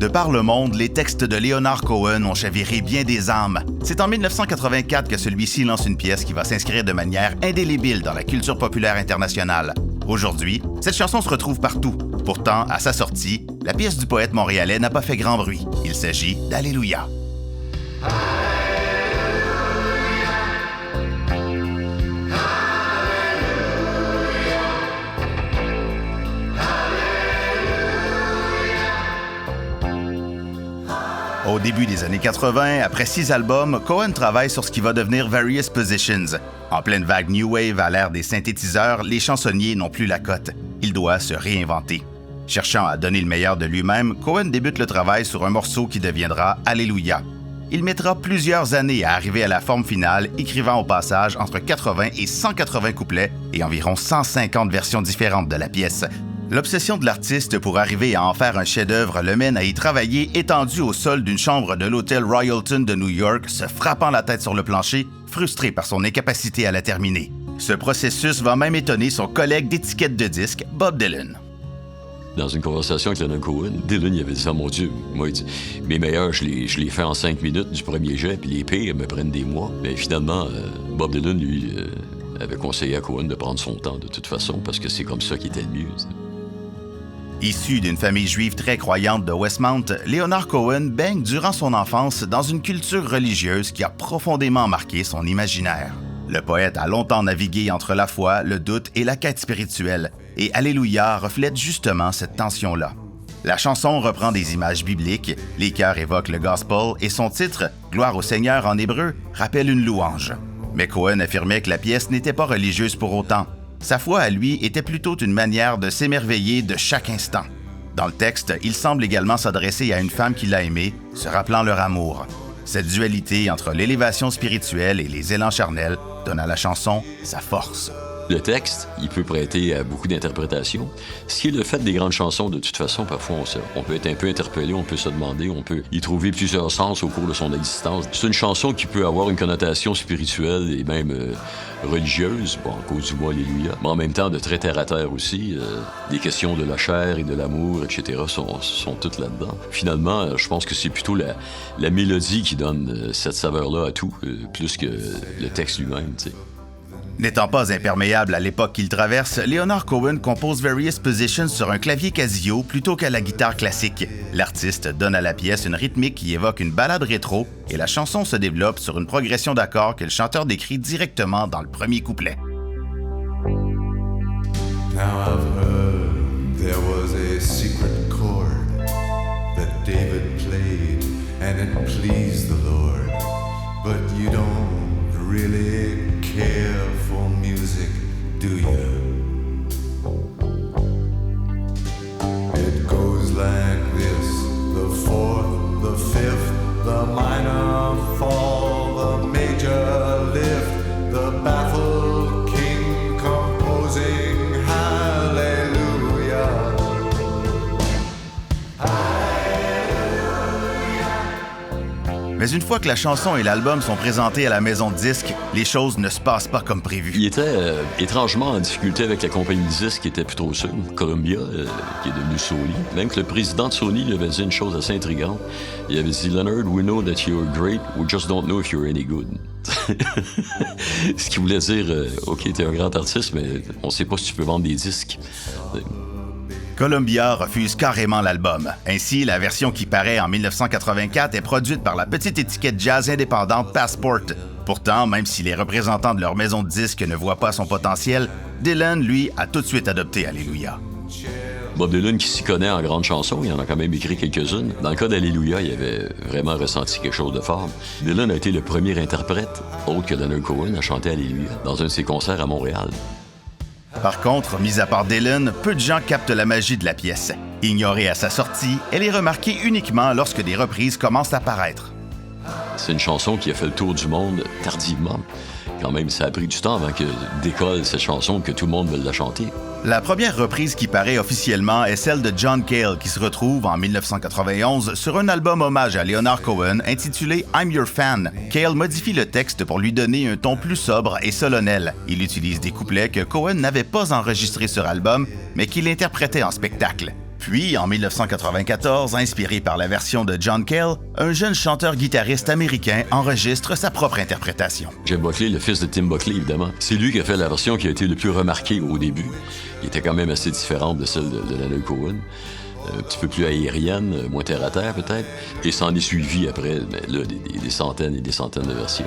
De par le monde, les textes de Leonard Cohen ont chaviré bien des âmes. C'est en 1984 que celui-ci lance une pièce qui va s'inscrire de manière indélébile dans la culture populaire internationale. Aujourd'hui, cette chanson se retrouve partout. Pourtant, à sa sortie, la pièce du poète montréalais n'a pas fait grand bruit. Il s'agit d'Alléluia. Au début des années 80, après 6 albums, Cohen travaille sur ce qui va devenir Various Positions. En pleine vague New Wave à l'ère des synthétiseurs, les chansonniers n'ont plus la cote. Il doit se réinventer. Cherchant à donner le meilleur de lui-même, Cohen débute le travail sur un morceau qui deviendra Alléluia. Il mettra plusieurs années à arriver à la forme finale, écrivant au passage entre 80 et 180 couplets et environ 150 versions différentes de la pièce. L'obsession de l'artiste pour arriver à en faire un chef-d'œuvre le mène à y travailler étendu au sol d'une chambre de l'hôtel Royalton de New York, se frappant la tête sur le plancher, frustré par son incapacité à la terminer. Ce processus va même étonner son collègue d'étiquette de disque, Bob Dylan. Dans une conversation avec Leonard Cohen, Dylan il avait dit « Ah mon Dieu, moi, il dit, mes meilleurs, je les fais en 5 minutes du premier jet, puis les pires me prennent des mois. » Mais finalement, Bob Dylan, lui, avait conseillé à Cohen de prendre son temps de toute façon, parce que c'est comme ça qu'il était le mieux. T'sais. Issu d'une famille juive très croyante de Westmount, Leonard Cohen baigne durant son enfance dans une culture religieuse qui a profondément marqué son imaginaire. Le poète a longtemps navigué entre la foi, le doute et la quête spirituelle, et Alléluia reflète justement cette tension-là. La chanson reprend des images bibliques, les chœurs évoquent le gospel et son titre, Gloire au Seigneur en hébreu, rappelle une louange. Mais Cohen affirmait que la pièce n'était pas religieuse pour autant. Sa foi à lui était plutôt une manière de s'émerveiller de chaque instant. Dans le texte, il semble également s'adresser à une femme qu'il a aimée, se rappelant leur amour. Cette dualité entre l'élévation spirituelle et les élans charnels donne à la chanson sa force. Le texte, il peut prêter à beaucoup d'interprétations. Ce qui est le fait des grandes chansons, de toute façon, parfois on peut être un peu interpellé, on peut se demander, on peut y trouver plusieurs sens au cours de son existence. C'est une chanson qui peut avoir une connotation spirituelle et même religieuse, bon, à cause du mot Alléluia, mais en même temps de très terre-à-terre aussi. Les questions de la chair et de l'amour, etc. sont toutes là-dedans. Finalement, je pense que c'est plutôt la mélodie qui donne cette saveur-là à tout, plus que le texte lui-même, tu sais. N'étant pas imperméable à l'époque qu'il traverse, Leonard Cohen compose Various Positions sur un clavier Casio plutôt qu'à la guitare classique. L'artiste donne à la pièce une rythmique qui évoque une ballade rétro et la chanson se développe sur une progression d'accords que le chanteur décrit directement dans le premier couplet. Now I've heard there was a secret chord that David played and it pleased the Lord, but you don't really care for music, do you? It goes like this, the fourth, the fifth, the minor fall, the major lift, the baffled king composing hallelujah. Mais une fois que la chanson et l'album sont présentés à la maison de disques, les choses ne se passent pas comme prévu. Il était étrangement en difficulté avec la compagnie de disques qui était plutôt sûre, Columbia, qui est devenue Sony. Même que le président de Sony lui avait dit une chose assez intrigante. Il avait dit « Leonard, we know that you're great, we just don't know if you're any good. » Ce qui voulait dire « OK, t'es un grand artiste, mais on sait pas si tu peux vendre des disques. » Columbia refuse carrément l'album. Ainsi, la version qui paraît en 1984 est produite par la petite étiquette jazz indépendante Passport. Pourtant, même si les représentants de leur maison de disques ne voient pas son potentiel, Dylan, lui, a tout de suite adopté Alléluia. Bob Dylan, qui s'y connaît en grandes chansons, il en a quand même écrit quelques-unes. Dans le cas d'Alléluia, il avait vraiment ressenti quelque chose de fort. Dylan a été le premier interprète, autre que Leonard Cohen, à chanter Alléluia dans un de ses concerts à Montréal. Par contre, mis à part Dylan, peu de gens captent la magie de la pièce. Ignorée à sa sortie, elle est remarquée uniquement lorsque des reprises commencent à paraître. C'est une chanson qui a fait le tour du monde tardivement. Quand même, ça a pris du temps avant que décolle cette chanson, que tout le monde veuille la chanter. La première reprise qui paraît officiellement est celle de John Cale, qui se retrouve en 1991 sur un album hommage à Leonard Cohen intitulé I'm Your Fan. Cale modifie le texte pour lui donner un ton plus sobre et solennel. Il utilise des couplets que Cohen n'avait pas enregistrés sur album, mais qu'il interprétait en spectacle. Puis, en 1994, inspiré par la version de John Cale, un jeune chanteur-guitariste américain enregistre sa propre interprétation. Jeb Buckley, le fils de Tim Buckley, évidemment, c'est lui qui a fait la version qui a été le plus remarquée au début. Il était quand même assez différente de celle de Leonard Cohen. Un petit peu plus aérienne, moins terre-à-terre peut-être. Et s'en est suivi après là, des centaines et des centaines de versions.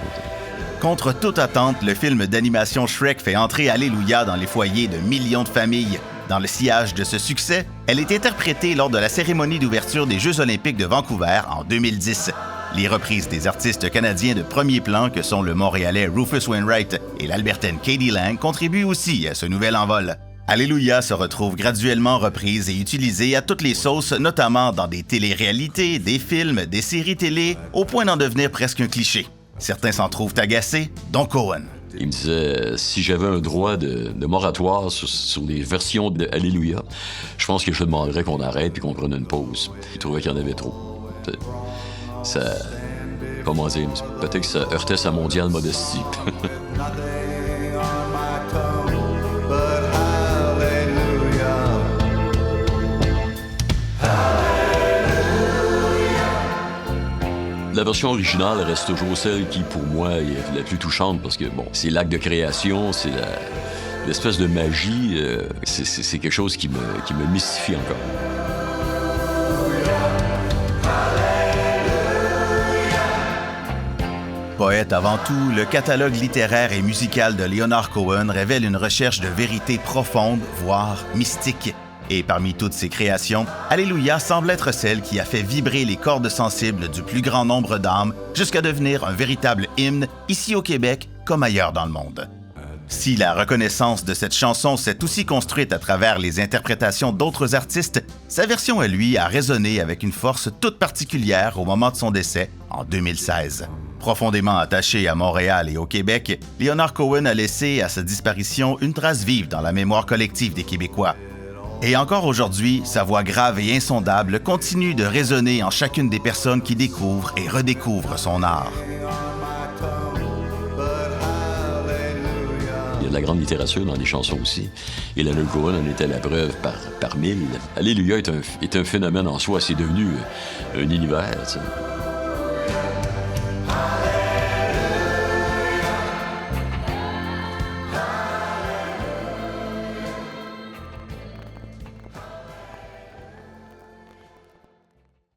Contre toute attente, le film d'animation Shrek fait entrer Alléluia dans les foyers de millions de familles. Dans le sillage de ce succès, elle est interprétée lors de la cérémonie d'ouverture des Jeux olympiques de Vancouver en 2010. Les reprises des artistes canadiens de premier plan que sont le Montréalais Rufus Wainwright et l'Albertaine Katie Lang contribuent aussi à ce nouvel envol. Alléluia se retrouve graduellement reprise et utilisée à toutes les sauces, notamment dans des téléréalités, des films, des séries télé, au point d'en devenir presque un cliché. Certains s'en trouvent agacés, dont Cohen. Il me disait, si j'avais un droit de moratoire sur les versions d'Alléluia, je pense que je demanderais qu'on arrête et qu'on prenne une pause. Il trouvait qu'il y en avait trop. Ça... Comment dire? Peut-être que ça heurtait sa mondiale modestie. La version originale reste toujours celle qui, pour moi, est la plus touchante parce que, bon, c'est l'acte de création, c'est l'espèce de magie. C'est quelque chose qui me mystifie encore. Poète avant tout, le catalogue littéraire et musical de Leonard Cohen révèle une recherche de vérité profonde, voire mystique. Et parmi toutes ses créations, Alléluia semble être celle qui a fait vibrer les cordes sensibles du plus grand nombre d'âmes jusqu'à devenir un véritable hymne ici au Québec comme ailleurs dans le monde. Si la reconnaissance de cette chanson s'est aussi construite à travers les interprétations d'autres artistes, sa version à lui a résonné avec une force toute particulière au moment de son décès en 2016. Profondément attaché à Montréal et au Québec, Leonard Cohen a laissé à sa disparition une trace vive dans la mémoire collective des Québécois. Et encore aujourd'hui, sa voix grave et insondable continue de résonner en chacune des personnes qui découvrent et redécouvrent son art. Il y a de la grande littérature dans les chansons aussi. Et Leonard Cohen en était la preuve par mille. Alléluia est un phénomène en soi. C'est devenu un univers, tu sais.